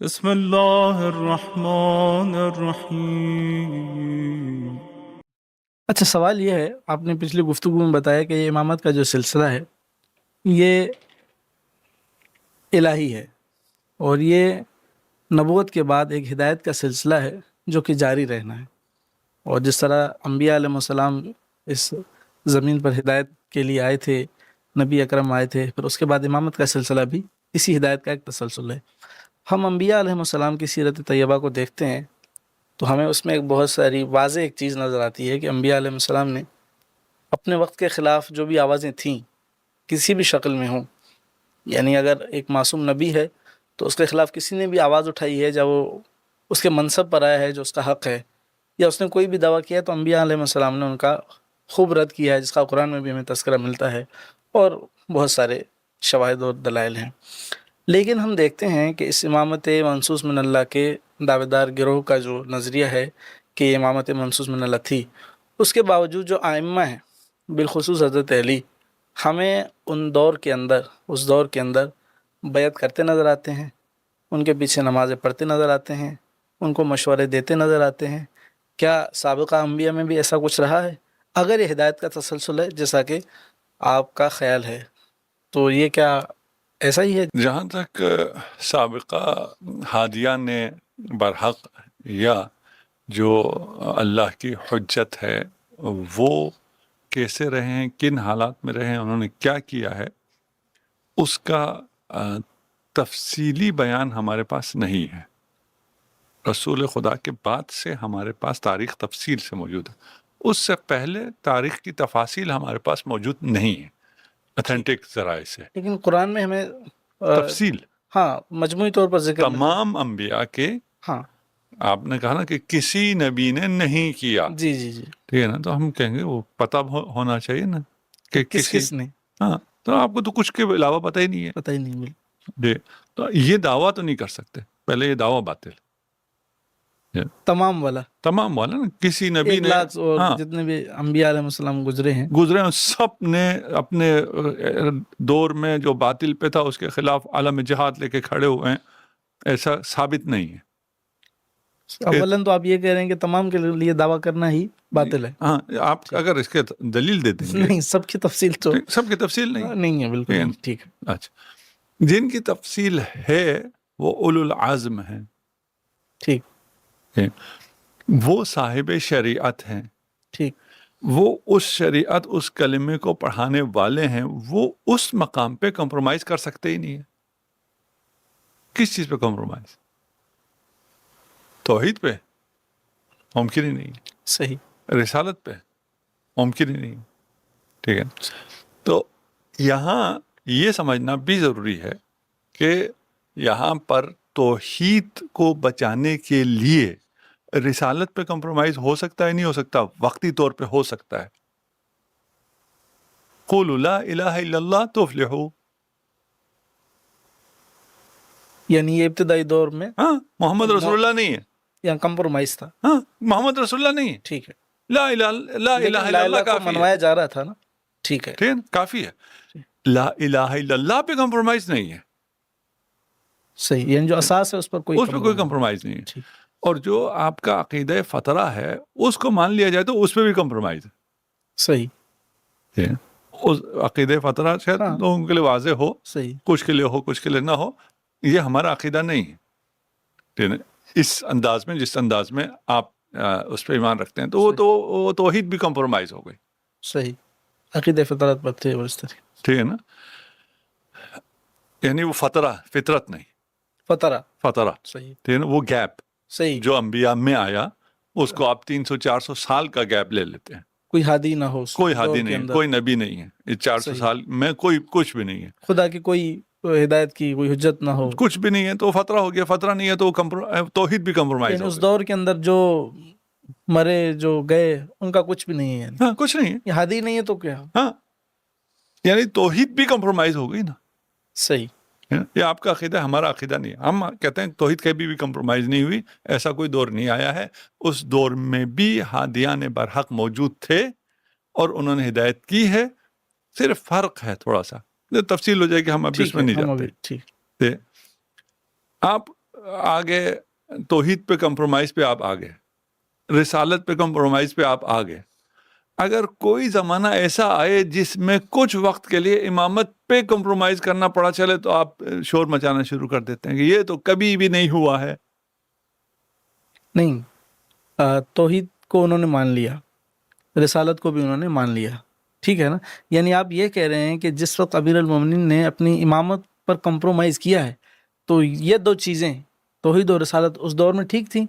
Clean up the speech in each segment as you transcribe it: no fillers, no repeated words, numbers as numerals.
بسم اللہ الرحمن الرحیم۔ اچھا، سوال یہ ہے، آپ نے پچھلی گفتگو میں بتایا کہ یہ امامت کا جو سلسلہ ہے یہ الہی ہے اور یہ نبوت کے بعد ایک ہدایت کا سلسلہ ہے جو کہ جاری رہنا ہے، اور جس طرح انبیاء علیہ السلام اس زمین پر ہدایت کے لیے آئے تھے، نبی اکرم آئے تھے، پھر اس کے بعد امامت کا سلسلہ بھی اسی ہدایت کا ایک تسلسل ہے۔ ہم انبیاء علیہ السلام کی سیرت طیبہ کو دیکھتے ہیں تو ہمیں اس میں ایک بہت ساری واضح ایک چیز نظر آتی ہے کہ انبیاء علیہ السلام نے اپنے وقت کے خلاف جو بھی آوازیں تھیں کسی بھی شکل میں ہوں، یعنی اگر ایک معصوم نبی ہے تو اس کے خلاف کسی نے بھی آواز اٹھائی ہے جب وہ اس کے منصب پر آیا ہے جو اس کا حق ہے، یا اس نے کوئی بھی دعویٰ کیا ہے تو انبیاء علیہ السلام نے ان کا خوب رد کیا ہے، جس کا قرآن میں بھی ہمیں تذکرہ ملتا ہے اور بہت سارے شواہد اور دلائل ہیں۔ لیکن ہم دیکھتے ہیں کہ اس امامت منصوص من اللہ کے دعوے دار گروہ کا جو نظریہ ہے کہ یہ امامت منصوص من اللہ تھی، اس کے باوجود جو ائمہ ہیں بالخصوص حضرت علی ہمیں ان دور کے اندر اس دور کے اندر بیعت کرتے نظر آتے ہیں، ان کے پیچھے نمازیں پڑھتے نظر آتے ہیں، ان کو مشورے دیتے نظر آتے ہیں۔ کیا سابقہ انبیاء میں بھی ایسا کچھ رہا ہے؟ اگر یہ ہدایت کا تسلسل ہے جیسا کہ آپ کا خیال ہے تو یہ کیا ایسا ہی ہے؟ جہاں تک سابقہ ہادیان نے برحق یا جو اللہ کی حجت ہے وہ کیسے رہے ہیں، کن حالات میں رہے ہیں، انہوں نے کیا کیا ہے، اس کا تفصیلی بیان ہمارے پاس نہیں ہے۔ رسول خدا کے بعد سے ہمارے پاس تاریخ تفصیل سے موجود ہے، اس سے پہلے تاریخ کی تفاصیل ہمارے پاس موجود نہیں ہے اتھینٹک ذرائع سے۔ لیکن قرآن میں ہمیں تفصیل ہاں مجموعی طور پر ذکر تمام انبیاء کے، ہاں آپ نے کہا نا کہ کسی نبی نے نہیں کیا، جی جی جی ٹھیک ہے نا، تو ہم کہیں گے وہ پتہ ہونا چاہیے نا کہ کس نے ہاں، تو آپ کو تو کچھ کے علاوہ پتہ ہی نہیں ہے پتہ ہی نہیں مل جی، تو یہ دعویٰ تو نہیں کر سکتے، پہلے یہ دعویٰ باطل تمام والا تمام والا نا، کسی نبی 1 نے لاکھ اور ہاں جتنے بھی انبیاء علیہ السلام گزرے ہیں گزرے ہیں، سب نے اپنے دور میں جو باطل پہ تھا اس کے خلاف عالم جہاد لے کے کھڑے ہوئے ہیں، ایسا ثابت نہیں ہے۔ اولاً تو آپ یہ کہہ رہے ہیں کہ تمام کے لیے دعویٰ کرنا ہی باطل ہے؟ ہاں، آپ اگر اس کے دلیل دے دیں گے، نہیں، سب کی تفصیل تو سب کی تفصیل نہیں ہے، بالکل نہیں، ٹھیک ہے، اچھا، جن کی تفصیل ہے وہ اولو العزم ہیں، ٹھیک وہ صاحب شریعت ہیں، ٹھیک وہ اس شریعت اس کلمے کو پڑھانے والے ہیں، وہ اس مقام پہ کمپرومائز کر سکتے ہی نہیں ہیں۔ کس چیز پہ کمپرومائز؟ توحید پہ ممکن ہی نہیں، صحیح، رسالت پہ ممکن ہی نہیں، ٹھیک ہے۔ تو یہاں یہ سمجھنا بھی ضروری ہے کہ یہاں پر توحید کو بچانے کے لیے رسالت پہ کمپرومائز ہو سکتا ہے، نہیں ہو سکتا؟ وقتی طور پہ ہو سکتا ہے۔ قولوا لا الہ الا اللہ تفلحوا، یعنی یہ ابتدائی دور میں ہاں، محمد رسول اللہ نہیں ہے، یہاں کمپرومائز تھا، ہاں، محمد رسول اللہ نہیں ہے، ٹھیک ہے، لا الہ الا اللہ کو کافی منوایا ہے، جا رہا تھا نا، ٹھیک ہے، ٹھیک ہے، کافی ہے۔ لا الہ الا اللہ پہ کمپرومائز نہیں ہے، صحیح، یعنی جو اساس ہے اس پر اس پہ کوئی کمپرومائز نہیں ہے، اور جو آپ کا عقیدہ فطرہ ہے اس کو مان لیا جائے تو اس پہ بھی کمپرومائز ہے، صحیح، اس عقیدہ فطرہ شاید لوگوں کے لیے واضح ہو، صحیح، کچھ کے لیے ہو کچھ کے لیے نہ ہو، یہ ہمارا عقیدہ نہیں ہے، ٹھیک ہے، اس انداز میں جس انداز میں آپ اس پہ ایمان رکھتے ہیں، تو وہ توحید بھی کمپرومائز ہو گئی، صحیح، عقیدہ فطرت پر تھے اور اس طرح، ٹھیک ہے نا، یعنی وہ فطرت نہیں، فطرہ، صحیح، ٹھیک ہے نا، وہ گیپ صحیح، جو انبیاء میں آیا اس کو آپ 300-400 سال کا گیپ لے لیتے ہیں، کوئی ہادی نہ ہو، کوئی ہادی نہیں ہے، کوئی نبی نہیں ہے، اس 400 سال میں کوئی کچھ بھی نہیں ہے، خدا کی کوئی ہدایت کی کوئی حجت نہ ہو، کچھ بھی نہیں ہے، تو فطرہ ہو گیا، فطرہ نہیں ہے تو توحید بھی کمپرومائز یعنی ہو اس گئی، دور کے اندر جو مرے جو گئے ان کا کچھ بھی نہیں ہے، ہاں، کچھ نہیں ہے، یہ ہادی نہیں ہے تو کیا، ہاں، یعنی توحید بھی کمپرومائز ہو گئی نا، صحیح، یہ آپ کا عقیدہ ہے، ہمارا عقیدہ نہیں ہے، ہم کہتے ہیں توحید کبھی بھی کمپرومائز نہیں ہوئی، ایسا کوئی دور نہیں آیا ہے، اس دور میں بھی ہادیان برحق موجود تھے اور انہوں نے ہدایت کی ہے، صرف فرق ہے تھوڑا سا، تفصیل ہو جائے کہ ہم اب اس میں نہیں جاتے، آپ آگے توحید پہ کمپرومائز پہ آپ آگے، رسالت پہ کمپرومائز پہ آپ آگے. اگر کوئی زمانہ ایسا آئے جس میں کچھ وقت کے لیے امامت پہ کمپرومائز کرنا پڑا چلے تو آپ شور مچانا شروع کر دیتے ہیں کہ یہ تو کبھی بھی نہیں ہوا ہے. نہیں، توحید کو انہوں نے مان لیا، رسالت کو بھی انہوں نے مان لیا، ٹھیک ہے نا. یعنی آپ یہ کہہ رہے ہیں کہ جس وقت امیر المومنین نے اپنی امامت پر کمپرومائز کیا ہے تو یہ دو چیزیں توحید اور رسالت اس دور میں ٹھیک تھیں.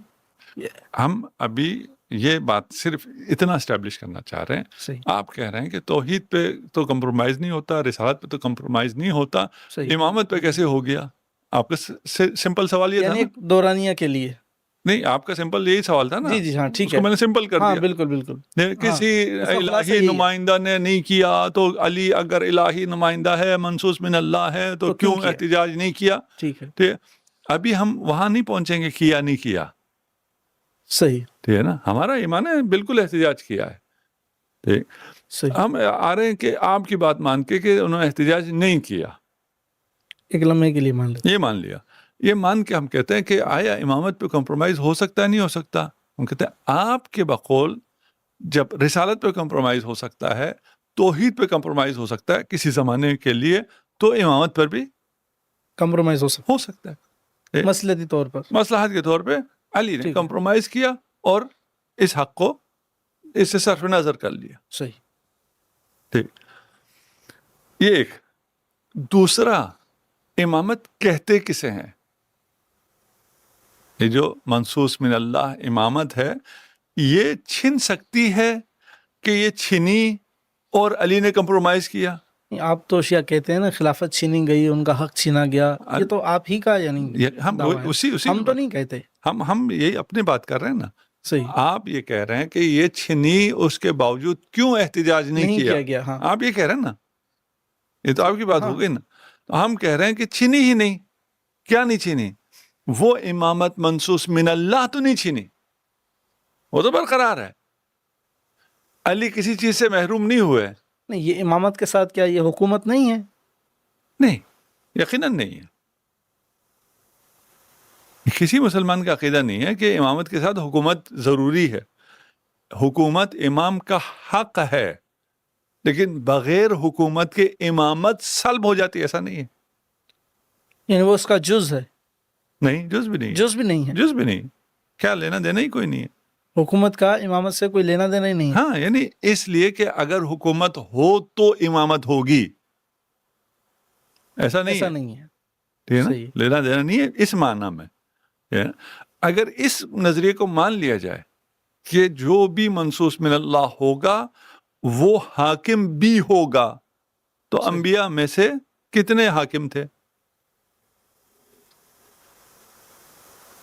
ہم ابھی یہ بات صرف اتنا اسٹیبلش کرنا چاہ رہے ہیں. صحیح آپ کہہ رہے ہیں کہ توحید پہ تو کمپرومائز نہیں ہوتا، رسالت پہ تو کمپرومائز نہیں ہوتا، صحیح. امامت پہ کیسے ہو گیا؟ آپ کا سمپل سوال یہ تھا یعنی نا؟ ایک دورانیہ کے لیے. نہیں، آپ کا سمپل یہی سوال تھا نا. جی جی ہاں ٹھیک اس ہے. کو میں نے سمپل کر ہاں دیا. بالکل بالکل. کسی اس کا خلاصہ الہی یہی ہے. نمائندہ نے نہیں کیا تو علی اگر الہی نمائندہ ہے، منصوص من اللہ ہے، تو کیوں کیا؟ احتجاج نہیں کیا؟ ٹھیک ہے. ٹھیک. ابھی ہم وہاں نہیں پہنچیں گے کیا نہیں کیا، صحیح ٹھیک ہے نا. ہمارا ایمان ہے بالکل احتجاج کیا ہے. ٹھیک. صحیح. ہم آ رہے ہیں کہ آپ کی بات مان کے کہ انہوں نے احتجاج نہیں کیا، ایک لمحے کے لیے مان لیتے. یہ مان لیا. یہ مان کے ہم کہتے ہیں کہ آیا امامت پہ کمپرومائز ہو سکتا ہے نہیں ہو سکتا؟ ہم کہتے ہیں آپ کے بقول جب رسالت پہ کمپرومائز ہو سکتا ہے، توحید پہ کمپرومائز ہو سکتا ہے کسی زمانے کے لیے، تو امامت پر بھی کمپرومائز ہو سکتا ہے. مسلحتی طور پر، مصلحت کے طور پہ علی نے کمپرومائز کیا اور اس حق کو اس سے صرف نظر کر لیا. صحیح. ٹھیک. یہ ایک. دوسرا، امامت کہتے کسے ہیں؟ یہ جو منصوص من اللہ امامت ہے، یہ چھن سکتی ہے کہ یہ چھنی اور علی نے کمپرومائز کیا؟ آپ تو اشیاء کہتے ہیں نا، خلافت چھینی گئی، ان کا حق چھینا گیا، یہ تو آپ ہی کا یعنی ہم ہم تو نہیں کہتے. ہم یہی اپنی بات کر رہے ہیں نا. صحیح. آپ یہ کہہ رہے ہیں کہ یہ چھنی، اس کے باوجود کیوں احتجاج نہیں کیا گیا. ہاں آپ یہ کہہ رہے ہیں نا، یہ تو آپ کی بات ہو گئی نا. تو ہم کہہ رہے ہیں کہ چھنی ہی نہیں. کیا نہیں چھنی؟ وہ امامت منصوص من اللہ تو نہیں چھنی، وہ تو برقرار ہے. علی کسی چیز سے محروم نہیں ہوئے. نہیں، یہ امامت کے ساتھ کیا یہ حکومت نہیں ہے؟ نہیں، یقیناً نہیں ہے. کسی مسلمان کا عقیدہ نہیں ہے کہ امامت کے ساتھ حکومت ضروری ہے. حکومت امام کا حق ہے، لیکن بغیر حکومت کے امامت سلب ہو جاتی، ایسا نہیں ہے. یعنی وہ اس کا جز ہے؟ نہیں، جز بھی نہیں. جز بھی نہیں ہے. جز بھی نہیں. کیا لینا دینا ہی کوئی نہیں ہے. حکومت کا امامت سے کوئی لینا دینا ہی نہیں ہے. ہاں، یعنی اس لیے کہ اگر حکومت ہو تو امامت ہوگی، ایسا نہیں ہے. ٹھیک ہے نا، لینا دینا نہیں ہے اس معنی میں. اگر اس نظریے کو مان لیا جائے کہ جو بھی منصوص من اللہ ہوگا وہ حاکم بھی ہوگا، تو انبیاء میں سے کتنے حاکم تھے؟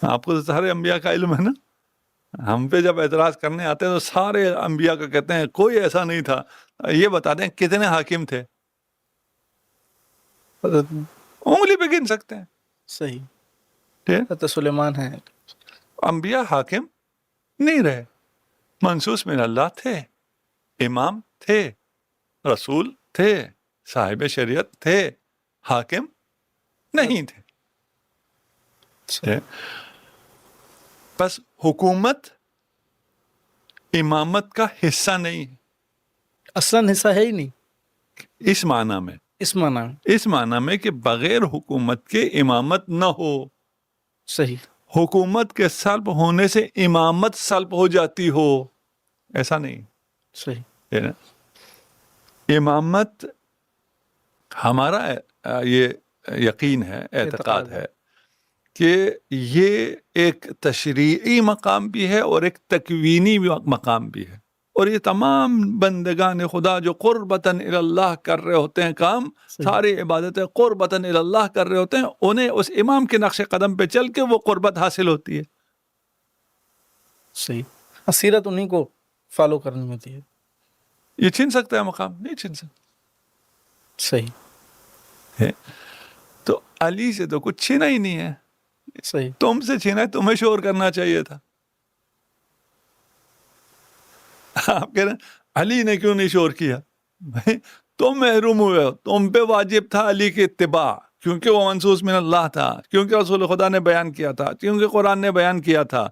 آپ کو تو سارے انبیاء کا علم ہے نا. ہم پہ جب اعتراض کرنے آتے ہیں تو سارے انبیاء کا کہتے ہیں کوئی ایسا نہیں تھا. یہ بتا دیں کتنے حاکم تھے؟ انگلی پہ گن سکتے ہیں. صحیح. حضرت سلیمان ہے. انبیاء حاکم نہیں رہے، منصوص من اللہ تھے، امام تھے، رسول تھے، صاحب شریعت تھے، حاکم نہیں تھے. بس حکومت امامت کا حصہ نہیں ہے، اصلاً حصہ ہے ہی نہیں اس معنی میں. اس معنی میں کہ بغیر حکومت کے امامت نہ ہو. صحیح. حکومت کے سلب ہونے سے امامت سلب ہو جاتی ہو، ایسا نہیں. صحیح. امامت ہمارا یہ یقین ہے، اعتقاد ہے کہ یہ ایک تشریعی مقام بھی ہے اور ایک تکوینی مقام بھی ہے. اور یہ تمام بندگان خدا جو قربتاً اللہ کر رہے ہوتے ہیں کام، ساری عبادتیں قربتاً اللہ کر رہے ہوتے ہیں، انہیں اس امام کے نقش قدم پہ چل کے وہ قربت حاصل ہوتی ہے. صحیح. سیرت انہیں کو فالو کرنی ہوتی ہے. یہ چھن سکتا ہے مقام؟ نہیں چھن سکتا. صحیح. تو علی سے تو کچھ چھینا ہی نہیں ہے. صحیح. تم سے چھینا ہے، تمہیں شور کرنا چاہیے تھا. آپ کہہ رہے ہیں علی نے کیوں نہیں شور کیا؟ تم محروم ہوئے ہو، تم پہ واجب تھا علی کی اتباع. کیونکہ وہ منصوص من اللہ تھا، کیونکہ رسول خدا نے بیان کیا تھا، کیونکہ قرآن نے بیان کیا تھا،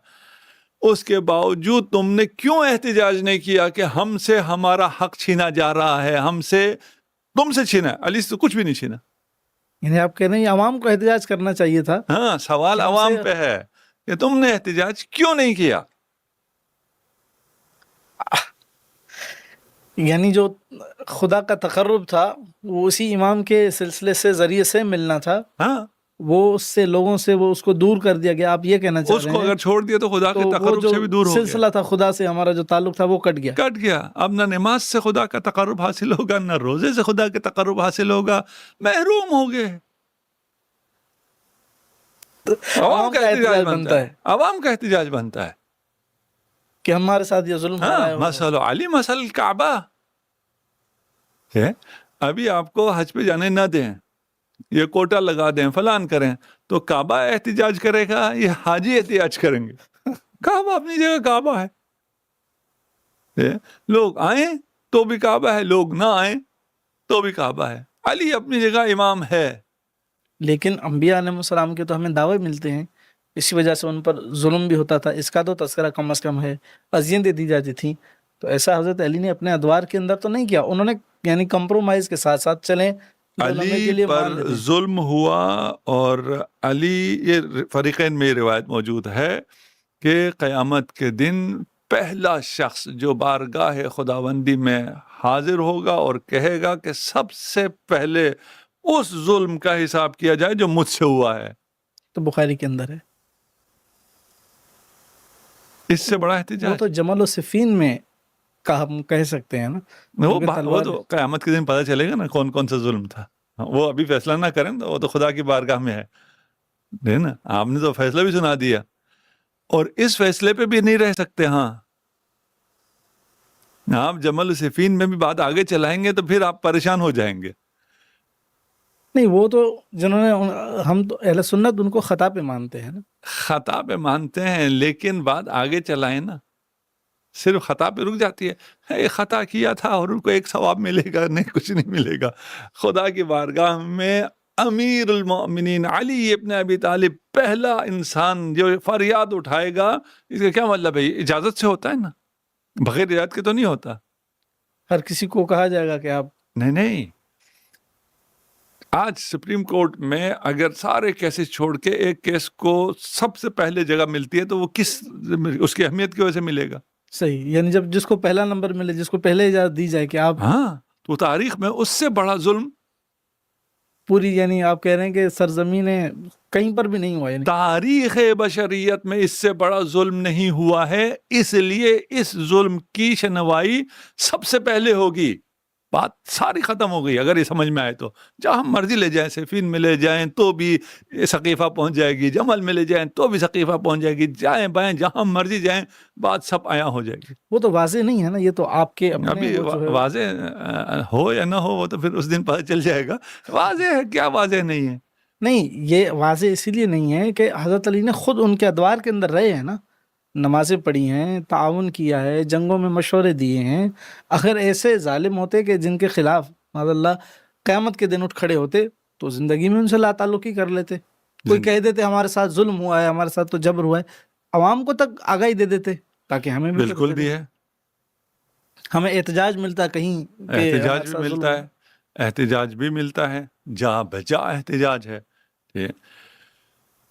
اس کے باوجود تم نے کیوں احتجاج نہیں کیا کہ ہم سے ہمارا حق چھینا جا رہا ہے، ہم سے تم سے چھینا ہے؟ علی سے کچھ بھی نہیں چھینا. یعنی آپ کہہ رہے ہیں عوام کو احتجاج کرنا چاہیے تھا. ہاں، سوال عوام پہ ہے کہ تم نے احتجاج کیوں نہیں کیا. یعنی جو خدا کا تقرب تھا وہ اسی امام کے سلسلے سے ذریعے سے ملنا تھا، ہاں، وہ اس سے لوگوں سے وہ اس کو دور کر دیا گیا. آپ یہ کہنا چاہ اس رہے کو ہیں اگر چھوڑ دیا تو خدا کے تو وہ تقرب جو سے بھی دور ہو گیا، سلسلہ تھا خدا سے ہمارا جو تعلق تھا وہ کٹ گیا. کٹ گیا. اب نہ نماز سے خدا کا تقرب حاصل ہوگا، نہ روزے سے خدا کے تقرب حاصل ہوگا، محروم ہو گئے. عوام کا احتجاج بنتا ہے، عوام کا احتجاج بنتا ہے. کہ ہمارے ساتھ یہ ظلم ہو رہا ہے. ہاں، مسئلہ علی مسئلہ الکعبہ ہے. ابھی آپ کو حج پہ جانے نہ دیں، یہ کوٹا لگا دیں، فلان کریں، تو کعبہ احتجاج کرے گا، یہ حاجی احتجاج کریں گے. کعبہ اپنی جگہ کعبہ ہے، لوگ آئیں تو بھی کعبہ ہے، لوگ نہ آئیں تو بھی کعبہ ہے. علی اپنی جگہ امام ہے. لیکن انبیاء علیہ السلام کے تو ہمیں دعوے ملتے ہیں، اسی وجہ سے ان پر ظلم بھی ہوتا تھا، اس کا تو تذکرہ کم از کم ہے، اذیتیں دی جاتی تھیں. تو ایسا حضرت علی نے اپنے ادوار کے اندر تو نہیں کیا. انہوں نے یعنی کمپرومائز کے ساتھ ساتھ چلیں، علی پر ظلم ہوا. اور علی، یہ فریقین میں روایت موجود ہے کہ قیامت کے دن پہلا شخص جو بارگاہ خداوندی میں حاضر ہوگا اور کہے گا کہ سب سے پہلے اس ظلم کا حساب کیا جائے جو مجھ سے ہوا ہے. تو بخاری کے اندر ہے. اس سے بڑا وہ احتجاج تو جمل و صفین میں کا ہم کہہ سکتے ہیں نا. وہ تو قیامت کے دن پتہ چلے گا نا کون کون سا ظلم تھا. وہ ابھی فیصلہ نہ کریں تو وہ تو خدا کی بارگاہ میں ہے نا. آپ نے تو فیصلہ بھی سنا دیا اور اس فیصلے پہ بھی نہیں رہ سکتے. ہاں، آپ جمل و صفین میں بھی بات آگے چلائیں گے تو پھر آپ پریشان ہو جائیں گے. نہیں، وہ تو جنہوں نے، ہم تو اہل سنت ان کو خطا پہ مانتے ہیں نا. خطا پہ مانتے ہیں لیکن بات آگے چلائیں نا. صرف خطا پہ رک جاتی ہے، خطا کیا تھا اور ان کو ایک ثواب ملے گا، نہیں کچھ نہیں ملے گا. خدا کی بارگاہ میں امیر المؤمنین علی ابن ابی طالب پہلا انسان جو فریاد اٹھائے گا، اس کا کیا مطلب ہے؟ اجازت سے ہوتا ہے نا، بغیر اجازت کے تو نہیں ہوتا. ہر کسی کو کہا جائے گا کہ آپ نہیں. آج سپریم کورٹ میں اگر سارے کیسز چھوڑ کے ایک کیس کو سب سے پہلے جگہ ملتی ہے تو وہ اس کی اہمیت کی وجہ سے ملے گا. صحیح، یعنی جب جس کو پہلا نمبر ملے، جس کو پہلے اجازت دی جائے کہ آپ، ہاں، تو تاریخ میں اس سے بڑا ظلم پوری، یعنی آپ کہہ رہے ہیں کہ سرزمین کہیں پر بھی نہیں ہوا. یعنی تاریخ بشریت میں اس سے بڑا ظلم نہیں ہوا ہے، اس لیے اس ظلم کی شنوائی سب سے پہلے ہوگی. بات ساری ختم ہو گئی. اگر یہ سمجھ میں آئے تو جہاں مرضی لے جائیں، صفین میں لے جائیں تو بھی ثقیفہ پہنچ جائے گی، جمل میں لے جائیں تو بھی ثقیفہ پہنچ جائے گی، جائیں بائیں جہاں مرضی جائیں بات سب آیا ہو جائے گی. وہ تو واضح نہیں ہے نا، یہ تو آپ کے ابھی واضح ہو یا نہ ہو وہ تو پھر اس دن پتہ چل جائے گا. واضح ہے، کیا واضح نہیں ہے؟ نہیں، یہ واضح اسی لیے نہیں ہے کہ حضرت علی نے خود ان کے ادوار کے اندر رہے ہیں نا، نمازیں پڑھی ہیں، تعاون کیا ہے، جنگوں میں مشورے دیے ہیں. اگر ایسے ظالم ہوتے کہ جن کے خلاف معاذ اللہ قیامت کے دن اٹھ کھڑے ہوتے تو زندگی میں ان سے لا تعلقی کر لیتے. کوئی کہہ دیتے ہمارے ساتھ ظلم ہوا ہے، ہمارے ساتھ تو جبر ہوا ہے، عوام کو تک آگاہی دے دیتے تاکہ ہمیں بھی بالکل بھی ہے، ہمیں احتجاج ملتا کہیں، احتجاج بھی ملتا ہے، احتجاج بھی ملتا ہے، جا بجا احتجاج ہے.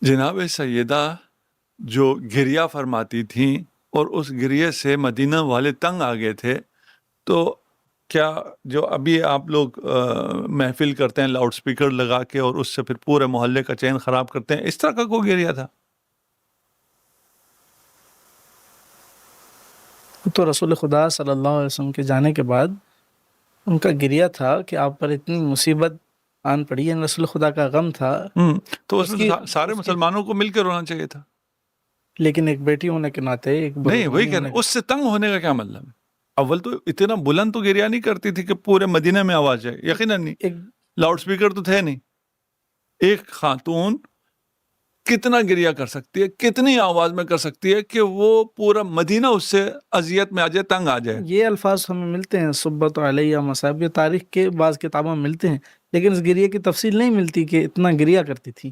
جناب سیدہ جو گریہ فرماتی تھیں اور اس گریہ سے مدینہ والے تنگ آ گئے تھے، تو کیا جو ابھی آپ لوگ محفل کرتے ہیں لاؤڈ سپیکر لگا کے اور اس سے پھر پورے محلے کا چین خراب کرتے ہیں، اس طرح کا کوئی گریہ تھا؟ تو رسول خدا صلی اللہ علیہ وسلم کے جانے کے بعد ان کا گریہ تھا کہ آپ پر اتنی مصیبت آن پڑی ہے، رسول خدا کا غم تھا. تو اس میں سارے مسلمانوں کو مل کے رونا چاہیے تھا. لیکن ایک بیٹی ہونے کے ناطے نہیں، وہی کہہ رہے ہیں، اس سے تنگ ہونے کا کیا مطلب ہے؟ اول تو اتنا بلند تو گریہ نہیں کرتی تھی کہ پورے مدینہ میں آواز جائے، یقیناً نہیں، لاؤڈ سپیکر تو تھے نہیں. ایک خاتون کتنا گریہ کر سکتی ہے، کتنی آواز میں کر سکتی ہے کہ وہ پورا مدینہ اس سے اذیت میں آ جائے، تنگ آ جائے. یہ الفاظ ہمیں ملتے ہیں، صبت علیہ مصائب، یہ تاریخ کے بعض کتابوں میں ملتے ہیں، لیکن اس گریے کی تفصیل نہیں ملتی کہ اتنا گریا کرتی تھی.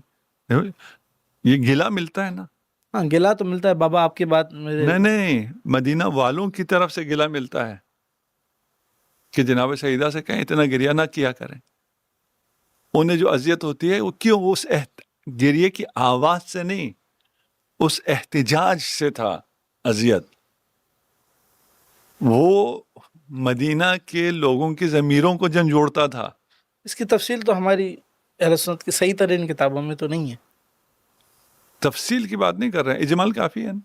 یہ گلا ملتا ہے نا. ہاں گلا تو ملتا ہے بابا آپ کے بعد میرے. نہیں مدینہ والوں کی طرف سے گلا ملتا ہے کہ جناب سیدہ سے کہیں اتنا گریہ نہ کیا کریں. انہیں جو اذیت ہوتی ہے وہ کیوں اس گریے کی آواز سے نہیں، اس احتجاج سے تھا اذیت. وہ مدینہ کے لوگوں کی ضمیروں کو جھنجھوڑتا تھا. اس کی تفصیل تو ہماری اہل سنت کی صحیح ترین کتابوں میں تو نہیں ہے. تفصیل کی بات نہیں کر رہے ہیں، اجمال کافی ہے نا.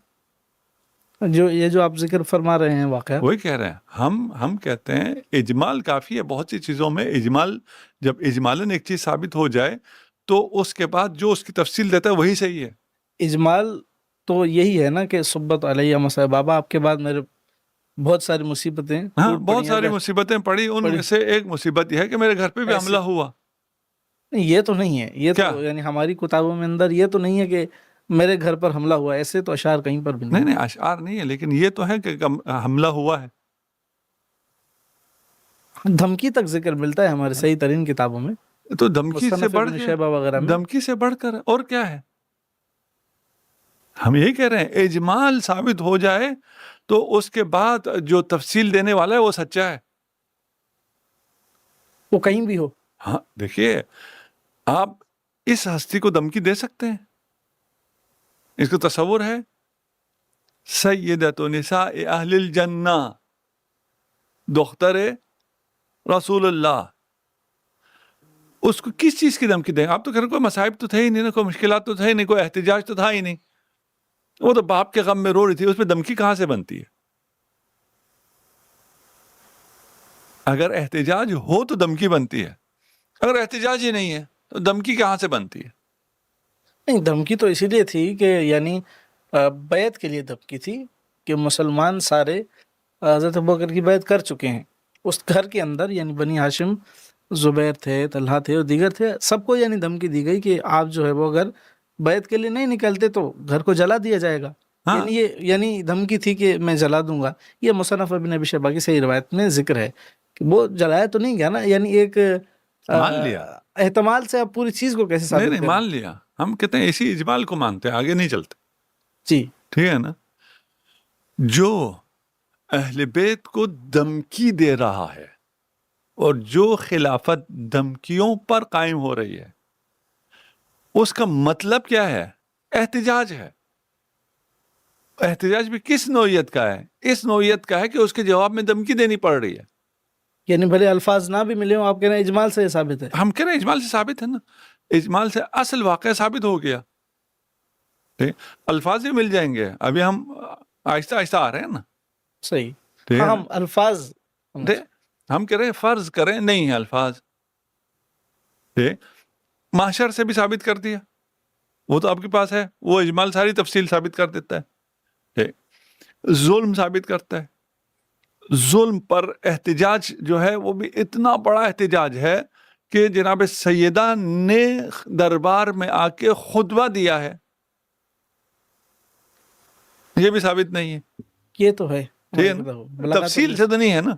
یہ جو آپ ذکر فرما رہے ہیں واقعہ، وہی کہہ رہے ہیں ہم کہتے ہیں اجمال کافی ہے. بہت سی چیزوں میں اجمال، جب اجمالاً ایک چیز ثابت ہو جائے تو اس کے بعد جو اس کی تفصیل دیتا ہے وہی صحیح ہے. اجمال تو یہی ہے نا کہ صبت علیہ مصائب، بابا آپ کے بعد میرے بہت ساری مصیبتیں ہاں ٹوٹ بہت پڑی ہیں. ساری مصیبتیں پڑی، ان میں سے ایک مصیبت یہ ہے کہ میرے گھر پہ بھی ایسے- حملہ ہوا. نہیں یہ تو نہیں ہے، یہ کیا؟ تو یعنی ہماری کتابوں میں اندر یہ تو نہیں ہے کہ میرے گھر پر حملہ ہوا، ایسے تو اشعار کہیں پر بھی نہیں. نہیں اشعار نہیں ہے، لیکن یہ تو ہے کہ حملہ ہوا ہے. دھمکی تک ذکر ملتا ہے ہمارے صحیح ترین کتابوں میں، تو دھمکی سے مصنف بڑھ ابن کے، شیبہ وغیرہ میں. دھمکی سے بڑھ کر اور کیا ہے؟ ہم یہی کہہ رہے ہیں اجمال ثابت ہو جائے تو اس کے بعد جو تفصیل دینے والا ہے وہ سچا ہے. وہ کہیں بھی ہو. ہاں دیکھیے، آپ اس ہستی کو دھمکی دے سکتے ہیں؟ اس کو تصور ہے؟ سیدۃ نساء اہل الجنہ، دختر رسول اللہ، اس کو کس چیز کی دھمکی دیں؟ آپ تو کہہ رہے کوئی مصائب تو تھے ہی نہیں، کوئی مشکلات تو تھے ہی نہیں، کوئی احتجاج تو تھا ہی نہیں. وہ تو باپ کے غم میں رو رہی تھی، اس پہ دھمکی کہاں سے بنتی ہے؟ اگر احتجاج ہو تو دھمکی بنتی ہے، اگر احتجاج ہی نہیں ہے تو دھمکی کہاں سے بنتی ہے؟ نہیں دھمکی تو اسی لیے تھی کہ یعنی بیعت کے لیے دھمکی تھی کہ مسلمان سارے حضرت ابوبکر کی بیعت کر چکے ہیں. اس گھر کے اندر یعنی بنی ہاشم، زبیر تھے، طلحہ تھے اور دیگر تھے، سب کو یعنی دھمکی دی گئی کہ آپ جو ہے وہ اگر بیعت کے لیے نہیں نکلتے تو گھر کو جلا دیا جائے گا. ہاں یعنی یہ یعنی دھمکی تھی کہ میں جلا دوں گا. یہ مصنف ابن ابی شیبہ کی صحیح روایت میں ذکر ہے کہ وہ جلایا تو نہیں گیا نا، یعنی ایک مان لیا. احتمال سے آپ پوری چیز کو کیسے ثابت نہیں کریں؟ مان لیا. ہم کہتے ہیں اسی اجمال کو مانتے ہیں، آگے نہیں چلتے. جی ٹھیک ہے نا. جو اہل بیت کو دھمکی دے رہا ہے اور جو خلافت دھمکیوں پر قائم ہو رہی ہے، اس کا مطلب کیا ہے؟ احتجاج ہے. احتجاج بھی کس نوعیت کا ہے؟ اس نوعیت کا ہے کہ اس کے جواب میں دھمکی دینی پڑ رہی ہے. یعنی بھلے الفاظ نہ بھی ملے ہوں، آپ کہہ رہے ہیں اجمال سے یہ ثابت ہے. ہم کہہ رہے ہیں اجمال سے ثابت ہے نا. اجمال سے اصل واقعہ ثابت ہو گیا. الفاظ بھی مل جائیں گے، ابھی ہم آہستہ آہستہ آ رہے ہیں نا. صحیح. ٹھیک ہے ہاں نا؟ ہم الفاظ ہم کہہ رہے ہیں فرض کریں نہیں ہے الفاظ. معاشر سے بھی ثابت کر دیا، وہ تو آپ کے پاس ہے، وہ اجمال ساری تفصیل ثابت کر دیتا ہے. ظلم ثابت کرتا ہے. ظلم پر احتجاج جو ہے وہ بھی اتنا بڑا احتجاج ہے کہ جناب سیدہ نے دربار میں آ کے خطبہ دیا ہے. یہ بھی ثابت نہیں ہے. یہ تو ہے. ٹھیک ہے نا؟ تفصیل سے تو نہیں ہے نا.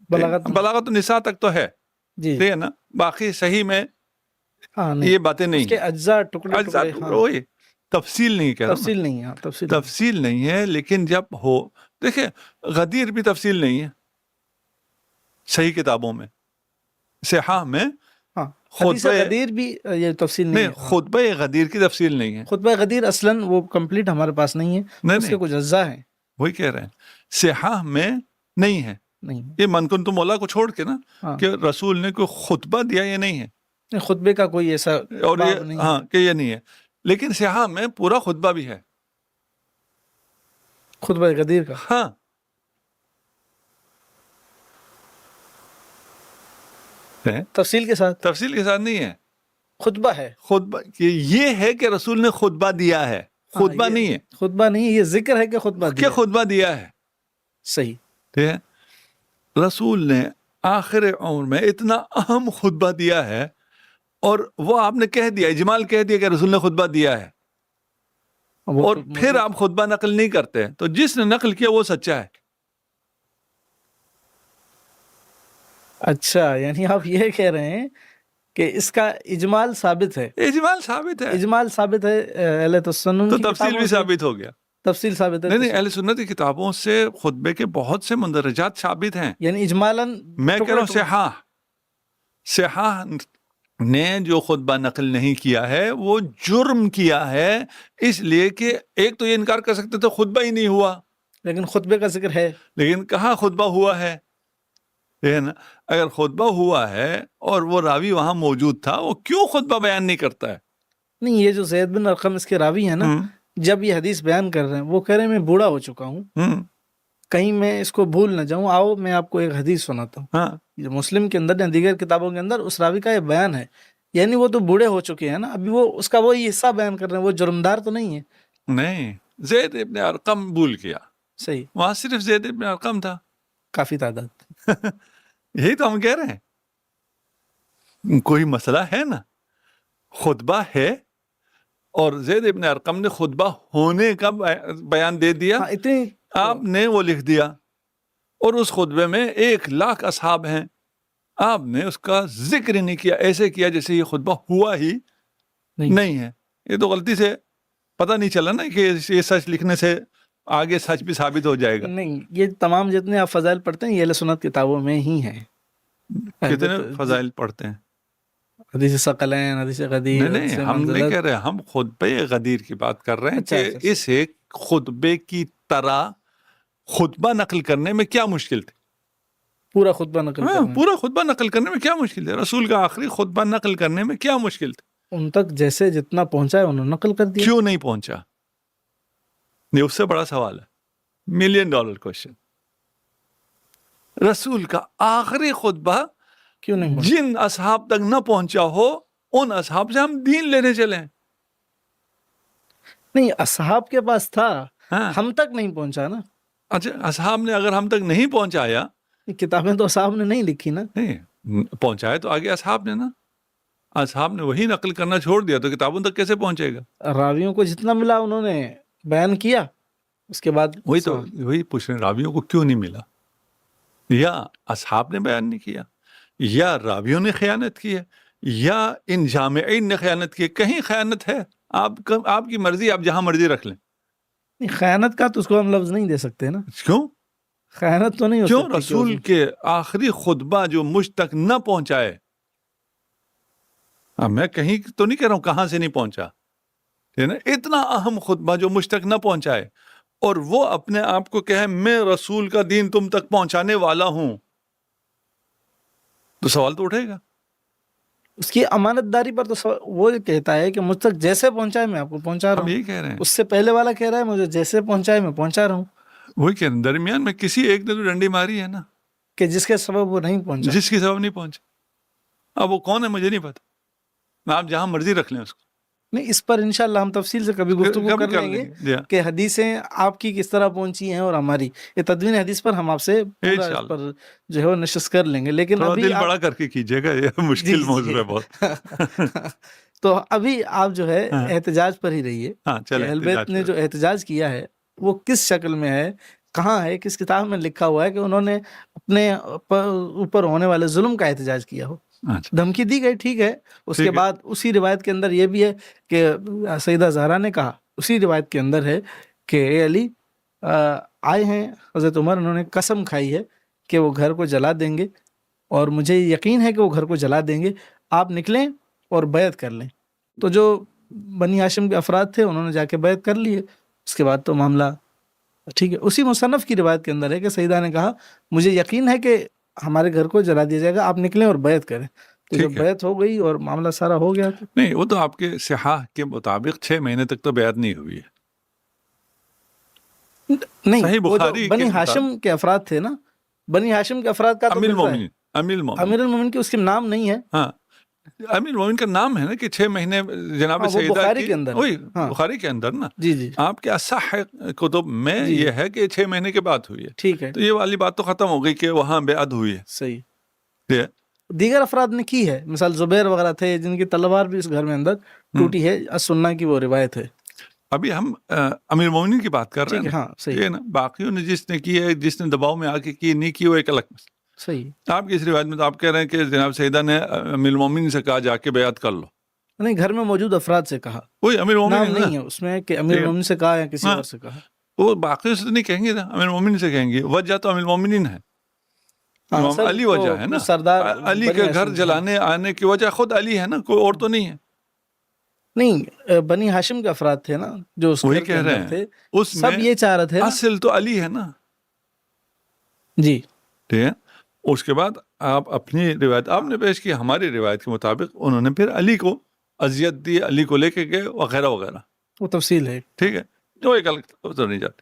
بلاغت النساء تک تو ہے. جی ٹھیک ہے نا. باقی صحیح میں ہاں نہیں، یہ باتیں نہیں اس کے اجزاء ٹکڑے ٹکڑے، ہاں وہی تفصیل نہیں کہہ رہا ہوں. تفصیل نہیں ہے. تفصیل نہیں ہے، لیکن جب ہو، دیکھیں غدیر بھی تفصیل نہیں ہے صحیح کتابوں میں. صحاح میں ہاں حدیث غدیر بھی یہ تفصیل نہیں ہے. خطبہ غدیر کی تفصیل نہیں ہے. خطبہ غدیر اصلاً وہ کمپلیٹ ہمارے پاس نہیں ہے، اس کے کچھ اجزاء ہیں. وہی کہہ رہے ہیں صحاح میں نہیں ہے. یہ من کنتم مولا کو چھوڑ کے نا کہ رسول نے کوئی خطبہ دیا، یہ نہیں ہے. خطبے کا کوئی ایسا اور باب نہیں ہاں کہ یہ نہیں ہے. لیکن صحاح میں پورا خطبہ بھی ہے خطبہ غدیر کا. ہاں تفصیل کے ساتھ. تفصیل کے ساتھ نہیں ہے. خطبہ ہے. خطبہ یہ ہے کہ رسول نے خطبہ دیا ہے، خطبہ نہیں ہے. خطبہ نہیں، یہ ذکر ہے کہ خطبہ دیا. کہ خطبہ دیا ہے. صحیح. ٹھیک ہے. رسول نے آخر عمر میں اتنا اہم خطبہ دیا ہے اور وہ آپ نے کہہ دیا، اجمال کہہ دیا کہ رسول نے خطبہ دیا ہے، اور پھر آپ خطبہ نقل نہیں کرتے، تو جس نے نقل کیا وہ سچا ہے. اچھا، یعنی آپ یہ کہہ رہے ہیں کہ اس کا اجمال ثابت ہے، اجمال ثابت ہے، اجمال ثابت ہے اہل سنت تو کی تفصیل کتابوں بھی سے، ثابت ہو گیا. تفصیل ثابت ہے. نہیں اہل سنت کی کتابوں سے خطبے کے بہت سے مندرجات ثابت ہیں. یعنی اجمالاً میں کہہ رہا ہوں صحاح نے جو خطبہ نقل نہیں کیا ہے وہ جرم کیا ہے، اس لیے کہ ایک تو یہ انکار کر سکتے تو خطبہ ہی نہیں ہوا، لیکن خطبے کا ذکر ہے. لیکن کہاں خطبہ ہوا ہے. نا اگر خطبہ ہوا ہے اور وہ راوی وہاں موجود تھا، وہ کیوں خطبہ بیان نہیں کرتا ہے؟ نہیں، یہ جو زید بن ارقم اس کے راوی ہیں نا، جب یہ حدیث بیان کر رہے ہیں وہ کہہ رہے ہیں میں بوڑھا ہو چکا ہوں، کہیں میں اس کو بھول نہ جاؤں، آؤ میں آپ کو ایک حدیث سناتا ہوں. جو مسلم کے اندر یا دیگر کتابوں کے اندر اس راوی کا یہ بیان ہے. یعنی وہ تو بوڑھے ہو چکے ہیں نا، ابھی وہ اس کا وہی حصہ بیان کر رہے ہیں، وہ جرمدار تو نہیں ہے. نہیں، زید ابن ارقم بھول کیا، صحیح، وہاں صرف زید ابن ارقم تھا، کافی تعداد. یہی تو ہم کہہ رہے ہیں. کوئی مسئلہ ہے نا، خطبہ ہے اور زید ابن ارقم نے خطبہ ہونے کا بیان دے دیا، اتنی آپ نے وہ لکھ دیا، اور اس خطبے میں 1,00,000 اصحاب ہیں، آپ نے اس کا ذکر ہی نہیں کیا، ایسے کیا جیسے یہ خطبہ ہوا ہی نہیں ہے. یہ تو غلطی سے پتہ نہیں چلا نا کہ یہ سچ لکھنے سے آگے سچ بھی ثابت ہو جائے گا. نہیں، یہ تمام جتنے آپ فضائل پڑھتے ہیں یہ اہل سنت کتابوں میں ہی ہیں. کتنے فضائل پڑھتے ہیں؟ حدیث ثقلین، حدیث غدیر. نہیں ہم نہیں کہہ رہے، ہم خطبہ غدیر کی بات کر رہے ہیں کہ اسے خطبے کی طرح خطبہ نقل کرنے میں کیا مشکل تھی؟ پورا خطبہ نقل کرنا، پورا خطبہ نقل کرنے میں کیا مشکل ہے؟ رسول کا آخری خطبہ نقل کرنے میں کیا مشکل تھی؟ ان تک جیسے جتنا پہنچا ہے انہوں نے نقل کر دیا. کیوں نہیں پہنچا؟ یہ اس سے بڑا سوال ہے، $1,000,000 کوشچن. رسول کا آخری خطبہ کیوں نہیں پہنچا؟ جن اصحاب تک نہ پہنچا ہو ان اصحاب سے ہم دین لینے چلیں. نہیں، اصحاب کے پاس تھا، ہم تک نہیں پہنچا نا. اچھا، اصحاب نے اگر ہم تک نہیں پہنچایا، کتابیں تو اصحاب نے نہیں لکھی نا. نہیں پہنچایا تو آگے اصحاب نے نا، اصحاب نے وہی نقل کرنا چھوڑ دیا تو کتابوں تک کیسے پہنچے گا؟ راویوں کو جتنا ملا انہوں نے بیان کیا، اس کے بعد وہی پوچھ رہے ہیں، راویوں کو کیوں نہیں ملا؟ یا اصحاب نے بیان نہیں کیا، یا راویوں نے خیانت کی ہے، یا ان جامعین نے خیانت کی ہے. کہیں خیانت ہے؟ آپ کی مرضی، آپ جہاں مرضی رکھ لیں. نہیں، خیانت کا تو اس کو ہم لفظ نہیں دے سکتے نا. کیوں؟ خیانت تو نہیں ہو کیوں سکتی. رسول کے آخری خطبہ جو مجھ تک نہ پہنچائے، میں کہیں تو نہیں کہہ رہا ہوں کہاں سے نہیں پہنچا، اتنا اہم خطبہ جو مجھ تک نہ پہنچائے اور وہ اپنے آپ کو کہے میں رسول کا دین تم تک پہنچانے والا ہوں، تو سوال تو اٹھے گا. اس کی امانت داری پر تو وہ کہتا ہے کہ مجھ تک جیسے پہنچائے میں آپ کو پہنچا رہا ہوں. ہم یہی کہہ رہے ہیں. اس سے پہلے والا کہہ رہا ہے مجھے جیسے پہنچائے میں پہنچا رہا ہوں. وہی کہہ رہے ہیں، درمیان میں کسی ایک نے تو ڈنڈی ماری ہے نا، کہ جس کے سبب وہ نہیں پہنچا، جس کی سبب نہیں پہنچا. اب وہ کون ہے مجھے نہیں پتا، آپ جہاں مرضی رکھ لیں اس کو. نہیں، اس پر انشاءاللہ ہم تفصیل سے کبھی گفتگو کر لیں گے کہ حدیثیں آپ کی کس طرح پہنچی ہیں اور ہماری یہ تدوین حدیث پر ہم آپ سے پورا اس پر جو ہے وہ نشست کر لیں گے. لیکن ابھی دل بڑا کر کے کیجیے گا، یہ مشکل موضوع ہے بہت. تو ابھی آپ جو ہے احتجاج پر ہی رہیے. اہل بیت نے جو احتجاج کیا ہے وہ کس شکل میں ہے، کہاں ہے، کس کتاب میں لکھا ہوا ہے کہ انہوں نے اپنے اوپر ہونے والے ظلم کا احتجاج کیا ہو؟ دھمکی دی گئی، ٹھیک ہے. اس کے بعد اسی روایت کے اندر یہ بھی ہے کہ سیدہ زہرا نے کہا، اسی روایت کے اندر ہے کہ اے علی آئے ہیں حضرت عمر، انہوں نے قسم کھائی ہے کہ وہ گھر کو جلا دیں گے اور مجھے یقین ہے کہ وہ گھر کو جلا دیں گے، آپ نکلیں اور بیعت کر لیں. تو جو بنی ہاشم کے افراد تھے انہوں نے جا کے بیعت کر لیے. اس کے بعد تو معاملہ ٹھیک ہے. اسی مصنف کی روایت کے اندر ہے کہ سیدہ نے کہا مجھے یقین ہے کہ ہمارے گھر کو جلا دیا جائے گا، آپ نکلیں اور بیعت کریں. تو جب بیعت ہو گئی اور معاملہ سارا ہو گیا تو نہیں، وہ تو آپ کے صحاح کے مطابق 6 مہینے تک تو بیعت نہیں ہوئی ہے. نہیں، بنی ہاشم کے افراد تھے نا، بنی ہاشم کے افراد کا امیر المومنین کی اس کے نام نہیں ہے. ہاں، امیر المومنین کا نام ہے نا کہ 6 مہینے جناب سیدہ بخاری کے اندر، وہی بخاری کے اندر نا. جی آپ کے اصح کتب میں یہ ہے کہ 6 مہینے کے بعد ہوئی ہے. ٹھیک ہے، تو یہ والی بات تو ختم ہو گئی کہ وہاں بیعت ہوئی ہے. صحیح. دیگر افراد نے کی ہے، مثال زبیر وغیرہ تھے جن کی تلوار بھی اس گھر میں اندر ٹوٹی ہے، السنہ کی وہ روایت ہے. ابھی ہم امیر المومنین کی بات کر رہے ہیں. ہاں صحیح نا، باقیوں نے جس نے کی ہے، جس نے دباؤ میں آ کے کی نہیں کی، وہ ایک الگ مسئلہ. صحیح. آپ کی اس روایت میں تو آپ کہہ رہے ہیں کہ جناب سیدہ نے امیر المومنین سے کہا جا کے بیعت کر لو. نہیں، گھر میں موجود افراد سے کہا، وہی امیر نام المومنین نہیں ہے اس میں کہ امیر المومنین سے کہا یا کسی اور سے کہا. وہ باقی سے نہیں کہیں گے نا، امیر المومنین سے کہیں گے. وجہ تو امیر المومنین ہے، امام علی وجہ ہے نا. سردار علی کے گھر جلانے آنے کی وجہ خود علی ہے نا، کوئی اور تو نہیں ہے. نہیں، بنی ہاشم کے افراد تھے نا جو اس وہی گھر کے کہہ رہے اندر تھے، ہیں اس سب میں یہ چاہ رہے تھے نا. اصل تو علی ہے نا. جی ٹھیک ہے. اس کے بعد آپ اپنی روایت آپ نے پیش کی، ہماری روایت کے مطابق انہوں نے پھر علی کو اذیت دی، علی کو لے کے گئے وغیرہ وغیرہ. وہ تفصیل ہے. ٹھیک ہے، جو ایک الگ ادھر نہیں جاتے.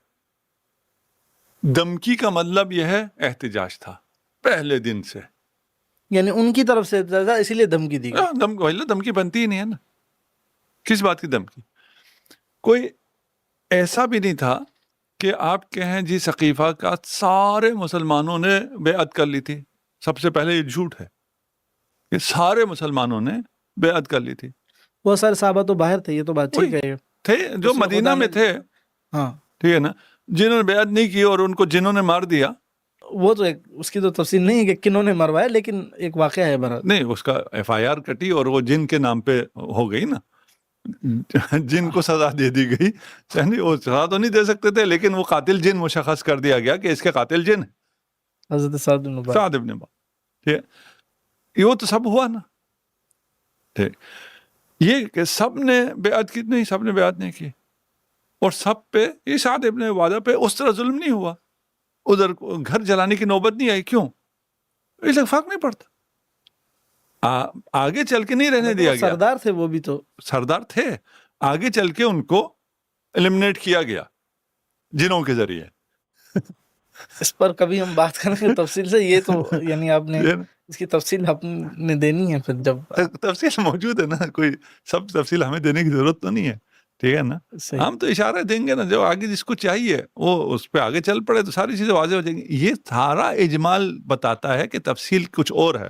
دھمکی کا مطلب یہ ہے احتجاج تھا پہلے دن سے. یعنی ان کی طرف سے زیادہ اسی لیے دھمکی دی گئی. دھمکی بنتی ہی نہیں ہے نا. کس بات کی دھمکی؟ کوئی ایسا بھی نہیں تھا کہ آپ کہیں جی ثقیفہ کا سارے مسلمانوں نے بیعت کر لی تھی. سب سے پہلے یہ جھوٹ ہے کہ سارے مسلمانوں نے بیعت کر لی تھی. وہ سارے صحابہ تو باہر تھے، یہ تو بات ٹھیک ہے. تھے جو مدینہ میں تھے، ہاں ٹھیک ہے نا، جنہوں نے بیعت نہیں کی اور ان کو جنہوں نے مار دیا. وہ تو اس کی تو تفصیل نہیں ہے کہ کنہوں نے مروایا، لیکن ایک واقعہ ہے برحال. نہیں، اس کا ایف آئی آر کٹی اور وہ جن کے نام پہ ہو گئی نا، جن کو سزا دے دی گئی. یعنی وہ سزا تو نہیں دے سکتے تھے، لیکن وہ قاتل جن مشخص کر دیا گیا کہ اس کے قاتل جن ہے حضرت سعد بن عبادہ. سعد ابن عبادہ. ٹھیک ہے، یہ تو سب ہوا نا. ٹھیک، یہ کہ سب نے بیعت کی نہیں، سب نے بیعت نہیں کی. اور سب پہ یہ سعد ابن عبادہ پہ اس طرح ظلم نہیں ہوا، ادھر گھر جلانے کی نوبت نہیں آئی. کیوں؟ اس سے فرق نہیں پڑتا. آگے چل کے نہیں رہنے دیا گیا. سردار تھے وہ بھی، تو سردار تھے، آگے چل کے ان کو ایلیمنیٹ کیا گیا جنوں کے ذریعے. اس پر کبھی ہم بات کریں گے تفصیل سے. یہ تو یعنی آپ نے اس کی تفصیل آپ نے دینی ہے پھر جب تفصیل موجود ہے نا. کوئی سب تفصیل ہمیں دینے کی ضرورت تو نہیں ہے. ٹھیک ہے نا، ہم تو اشارہ دیں گے نا، جو آگے جس کو چاہیے وہ اس پہ آگے چل پڑے تو ساری چیزیں واضح ہو جائیں گی. یہ سارا اجمال بتاتا ہے کہ تفصیل کچھ اور ہے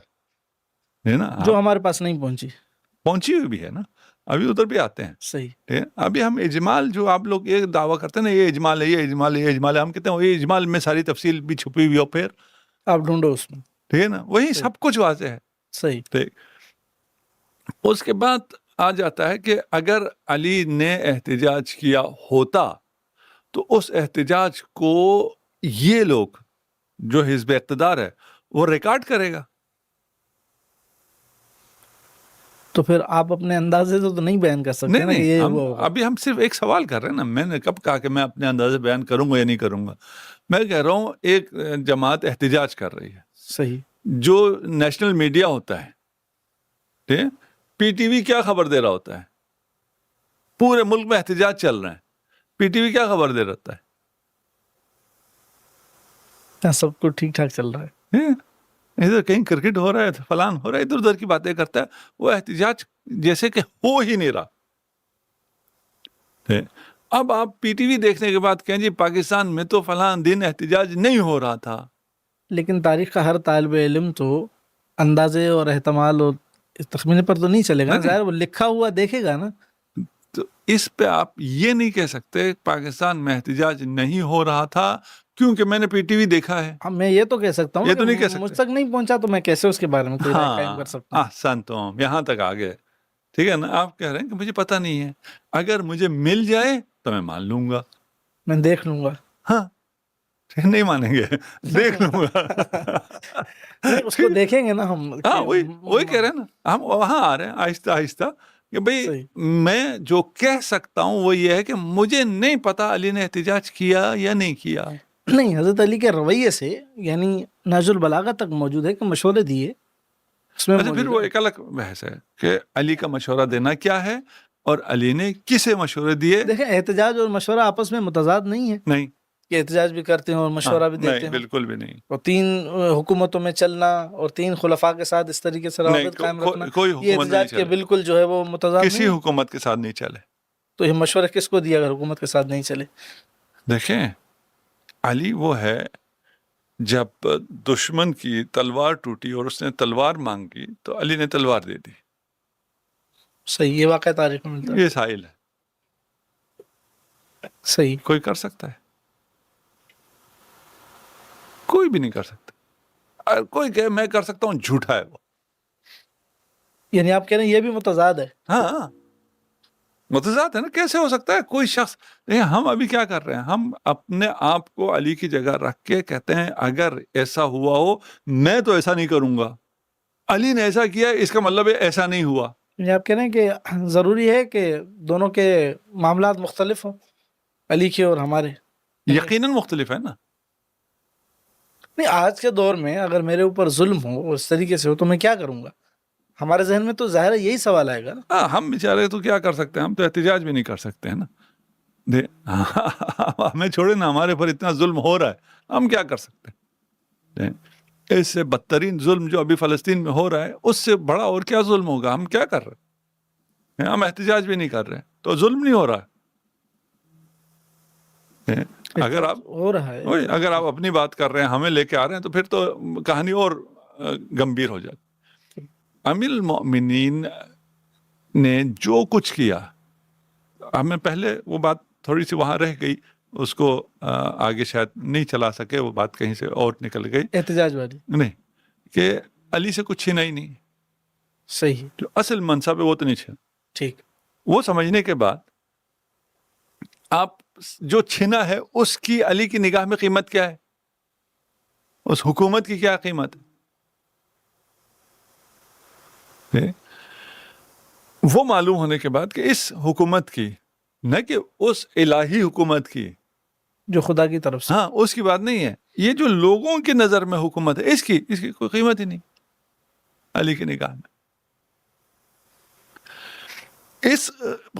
نا، جو ہمارے پاس نہیں پہنچی ہوئی بھی ہے نا. ابھی ادھر بھی آتے ہیں. صحیح. ابھی ہم اجمال جو آپ لوگ یہ دعویٰ کرتے ہیں نا، یہ اجمال ہے، یہ اجمال ہے، یہ اجمال ہے، ہم کہتے ہیں یہ اجمال میں ساری تفصیل بھی چھپی ہوئی ہو، پھر آپ ڈھونڈو اس میں. ٹھیک ہے نا، وہی سب کچھ واضح ہے. صحیح. ٹھیک. اس کے بعد آ جاتا ہے کہ اگر علی نے احتجاج کیا ہوتا تو اس احتجاج کو یہ لوگ جو حزب اقتدار ہے وہ ریکارڈ کرے گا. تو پھر آپ اپنے اندازے تو نہیں بیان کر سکتے. نہیں، ابھی ہم صرف ایک سوال کر رہے ہیں نا. میں نے کب کہا کہ میں اپنے اندازے بیان کروں گا یا نہیں کروں گا؟ میں کہہ رہا ہوں ایک جماعت احتجاج کر رہی ہے. صحیح. جو نیشنل میڈیا ہوتا ہے، ٹھیک ہے، پی ٹی وی کیا خبر دے رہا ہوتا ہے؟ پورے ملک میں احتجاج چل رہے ہیں، پی ٹی وی کیا خبر دے رہتا ہے؟ سب کو ٹھیک ٹھاک چل رہا ہے. ادھر کہیں کرکٹ ہو رہا ہے، فلان ہو رہا ہے، ادھر ادھر کی باتیں کرتا ہے. وہ احتجاج جیسے کہ ہو ہی نہیں رہا. اب آپ پی ٹی وی دیکھنے کے بعد کہیں جی پاکستان میں تو فلان دن احتجاج نہیں ہو رہا تھا. لیکن تاریخ کا ہر طالب علم تو اندازے اور احتمال اور تخمینے پر تو نہیں چلے گا. ظاہر وہ لکھا ہوا دیکھے گا نا. تو اس پہ آپ یہ نہیں کہہ سکتے پاکستان میں احتجاج نہیں ہو رہا تھا کیونکہ میں نے پی ٹی وی دیکھا ہے. میں یہ تو کہہ سکتا ہوں، یہ تو نہیں کہہ سکتے. مجھ تک نہیں پہنچا تو میں کیسے اس کے بارے میں کوئی رائے قائم کر سکتا ہوں. احسنتم، یہاں تک آ گئے. ٹھیک ہے نا. آپ کہہ رہے ہیں کہ مجھے پتہ نہیں ہے، اگر مجھے مل جائے تو میں مان لوں گا، میں دیکھ لوں گا. ہاں نہیں مانیں گے، دیکھ لوں گا. اس کو دیکھیں گے نا ہم. ہاں وہی کہہ رہے ہیں نا، ہم وہاں آ رہے ہیں آہستہ آہستہ کہ بھئی میں جو کہہ سکتا ہوں وہ یہ ہے کہ مجھے نہیں پتا علی نے احتجاج کیا یا نہیں کیا. نہیں، حضرت علی کے رویے سے یعنی نہج البلاغہ تک موجود ہے کہ مشورے دیے. اس میں پھر وہ ایک الگ بحث ہے کہ علی کا مشورہ دینا کیا ہے اور علی نے کسے مشورے دیے. دیکھیں، احتجاج اور مشورہ آپس میں متضاد نہیں ہے. نہیں، کہ احتجاج بھی کرتے ہیں اور مشورہ بھی دیتے ہیں. بالکل بھی نہیں. اور 3 حکومتوں میں چلنا اور 3 خلفاء کے ساتھ اس طریقے سے روابط قائم رکھنا، یہ احتجاج کے بالکل جو ہے وہ متضاد نہیں. کسی حکومت کے ساتھ نہیں چلے. تو یہ مشورہ کس کو دیا اگر حکومت کے ساتھ نہیں چلے؟ دیکھیں، علی وہ ہے جب دشمن کی تلوار ٹوٹی اور اس نے تلوار مانگی تو علی نے تلوار دے دی. صحیح. یہ واقعہ تاریخ میں ملتا ہے. یہ سائل ہے. صحیح. کوئی کر سکتا ہے؟ کوئی بھی نہیں کر سکتا. کوئی کہ میں کر سکتا ہوں، جھوٹا ہے وہ. یعنی آپ کہہ رہے ہیں یہ بھی متضاد ہے. ہاں متضاد ہے نا. کیسے ہو سکتا ہے کوئی شخص؟ ہم ابھی کیا کر رہے ہیں، ہم اپنے آپ کو علی کی جگہ رکھ کے کہتے ہیں اگر ایسا ہوا ہو میں تو ایسا نہیں کروں گا، علی نے ایسا کیا اس کا مطلب ہے ایسا نہیں ہوا. یعنی آپ کہہ رہے ہیں کہ ضروری ہے کہ دونوں کے معاملات مختلف ہوں، علی کے اور ہمارے. یقیناً مختلف ہے نا. نہیں، آج کے دور میں اگر میرے اوپر ظلم ہو اس طریقے سے ہو تو میں کیا کروں گا؟ ہمارے ذہن میں تو ظاہر ہے یہی سوال آئے گا نا. ہاں ہم بیچارے تو کیا کر سکتے ہیں، ہم تو احتجاج بھی نہیں کر سکتے ہیں نا. ہمیں چھوڑے نا، ہمارے پر اتنا ظلم ہو رہا ہے، ہم کیا کر سکتے ہیں؟ اس سے بدترین ظلم جو ابھی فلسطین میں ہو رہا ہے اس سے بڑا اور کیا ظلم ہوگا؟ ہم کیا کر رہے ہیں؟ ہم احتجاج بھی نہیں کر رہے تو ظلم نہیں ہو رہا ہے. اگر آپ ہو رہا ہے، اگر آپ اپنی بات کر رہے ہیں، ہمیں لے کے آ رہے ہیں، تو پھر تو کہانی اور گمبھیر ہو جاتی. امیر المؤمنین نے جو کچھ کیا، ہمیں پہلے وہ بات تھوڑی سی وہاں رہ گئی، اس کو آگے شاید نہیں چلا سکے، وہ بات کہیں سے اور نکل گئی، احتجاج والی. نہیں کہ علی سے کچھ چھینا ہی نہیں، صحیح، جو اصل منصب ہے وہ تو نہیں چھینا. ٹھیک. وہ سمجھنے کے بعد آپ جو چھینا ہے اس کی علی کی نگاہ میں قیمت کیا ہے، اس حکومت کی کیا قیمت ہے. وہ معلوم ہونے کے بعد کہ اس حکومت کی، نہ کہ اس الہی حکومت کی جو خدا کی طرف سے، ہاں اس کی بات نہیں ہے، یہ جو لوگوں کی نظر میں حکومت ہے اس کی کوئی قیمت ہی نہیں علی کی نگاہ میں. اس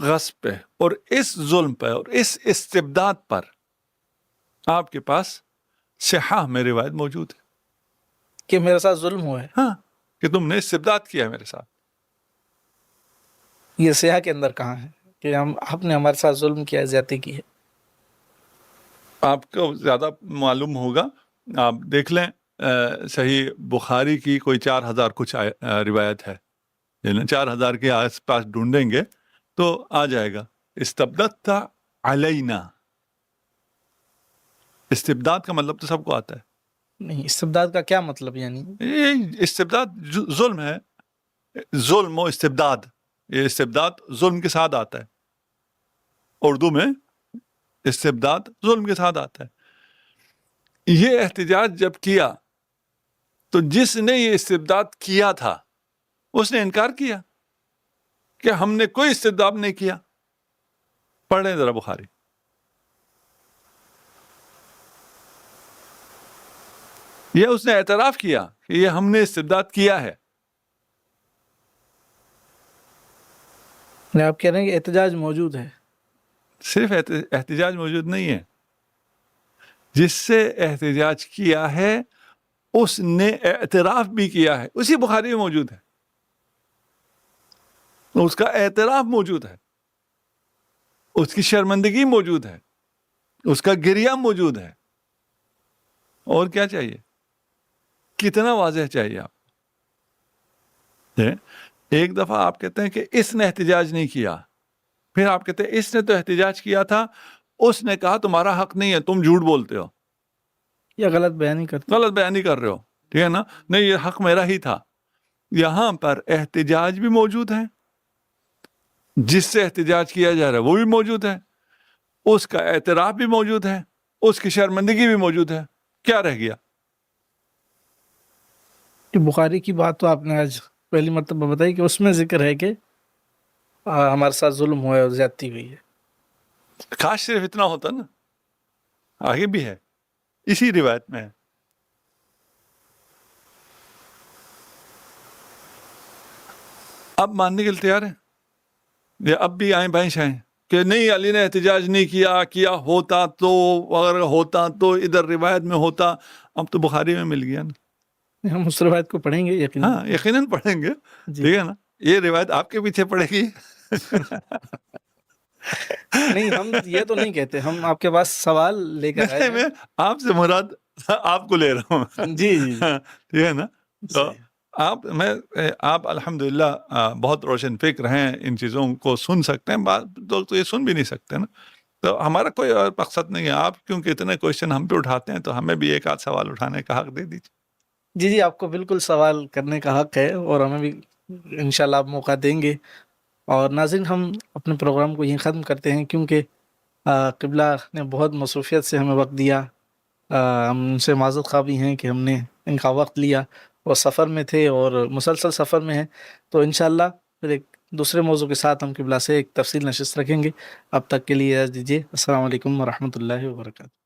غصب پہ اور اس ظلم پہ اور اس استبداد پر آپ کے پاس صحاح میں روایت موجود ہے کہ میرے ساتھ ظلم ہوا ہے. ہاں کہ تم نے استبداد کیا ہے میرے ساتھ. یہ سیاح کے اندر کہاں ہے کہ آپ نے ہمارے ساتھ ظلم کیا ہے، زیادتی کی ہے؟ آپ کو زیادہ معلوم ہوگا، آپ دیکھ لیں صحیح بخاری کی کوئی 4000 کچھ روایت ہے، 4000 کے آس پاس ڈھونڈیں گے تو آ جائے گا. استبدت علینا، استبداد کا مطلب تو سب کو آتا ہے. نہیں، استبداد کا کیا مطلب؟ یعنی یہ استبداد ظلم ہے، ظلم و استبداد. یہ استبداد ظلم کے ساتھ آتا ہے، اردو میں استبداد ظلم کے ساتھ آتا ہے. یہ احتجاج جب کیا تو جس نے یہ استبداد کیا تھا اس نے انکار کیا کہ ہم نے کوئی استبداد نہیں کیا. پڑھیں ذرا بخاری. یہ اس نے اعتراف کیا کہ یہ ہم نے استبداد کیا ہے. آپ کہہ رہے ہیں کہ احتجاج موجود ہے. صرف احتجاج موجود نہیں ہے، جس سے احتجاج کیا ہے اس نے اعتراف بھی کیا ہے. اسی بخاری میں موجود ہے، اس کا اعتراف موجود ہے، اس کی شرمندگی موجود ہے، اس کا گریہ موجود ہے. اور کیا چاہیے؟ کتنا واضح چاہیے آپ؟ ایک دفعہ آپ کہتے ہیں کہ اس نے احتجاج نہیں کیا، پھر آپ کہتے ہیں اس نے تو احتجاج کیا تھا، اس نے کہا تمہارا حق نہیں ہے، تم جھوٹ بولتے ہو، یا غلط بیانی کرتے، غلط بیانی کر رہے ہو. ٹھیک ہے نا؟ نہیں، یہ حق میرا ہی تھا. یہاں پر احتجاج بھی موجود ہے، جس سے احتجاج کیا جا رہا ہے وہ بھی موجود ہے، اس کا اعتراف بھی موجود ہے، اس کی شرمندگی بھی موجود ہے. کیا رہ گیا؟ بخاری کی بات تو آپ نے آج پہلی مرتبہ بتائی کہ اس میں ذکر ہے کہ ہمارے ساتھ ظلم ہوا ہے اور زیادتی ہوئی ہے. کاش صرف اتنا ہوتا نا، آگے بھی ہے، اسی روایت میں ہے. اب ماننے کے لیے تیار ہیں یا اب بھی آئیں بائیں شائیں کہ نہیں علی نے احتجاج نہیں کیا ہوتا تو، اگر ہوتا تو ادھر روایت میں ہوتا. اب تو بخاری میں مل گیا نا. ہم اس روایت کو پڑھیں گے یقیناً. ہاں یقیناً پڑھیں گے. ٹھیک ہے نا؟ یہ روایت آپ کے پیچھے پڑے گی. نہیں، ہم یہ تو نہیں کہتے، ہم آپ کے پاس سوال لے کر آئے ہیں. میں آپ سے مراد آپ کو لے رہا ہوں. جی. ٹھیک ہے نا؟ تو آپ الحمدللہ بہت روشن فکر ہیں، ان چیزوں کو سن سکتے ہیں. بعض لوگ تو یہ سن بھی نہیں سکتے نا. تو ہمارا کوئی اور مقصد نہیں ہے. آپ کیونکہ اتنے کوشچن ہم پہ اٹھاتے ہیں تو ہمیں بھی ایک آدھ سوال اٹھانے کا حق دے دیجیے. جی آپ کو بالکل سوال کرنے کا حق ہے، اور ہمیں بھی انشاءاللہ آپ موقع دیں گے. اور ناظرین، ہم اپنے پروگرام کو یہیں ختم کرتے ہیں، کیونکہ قبلہ نے بہت مصروفیت سے ہمیں وقت دیا. ہم ان سے معذرت خواہ بھی ہیں کہ ہم نے ان کا وقت لیا، اور سفر میں تھے اور مسلسل سفر میں ہیں. تو انشاءاللہ پھر ایک دوسرے موضوع کے ساتھ ہم قبلہ سے ایک تفصیل نشست رکھیں گے. اب تک کے لیے اجازت دیجیے. السلام علیکم ورحمۃ اللہ وبرکاتہ.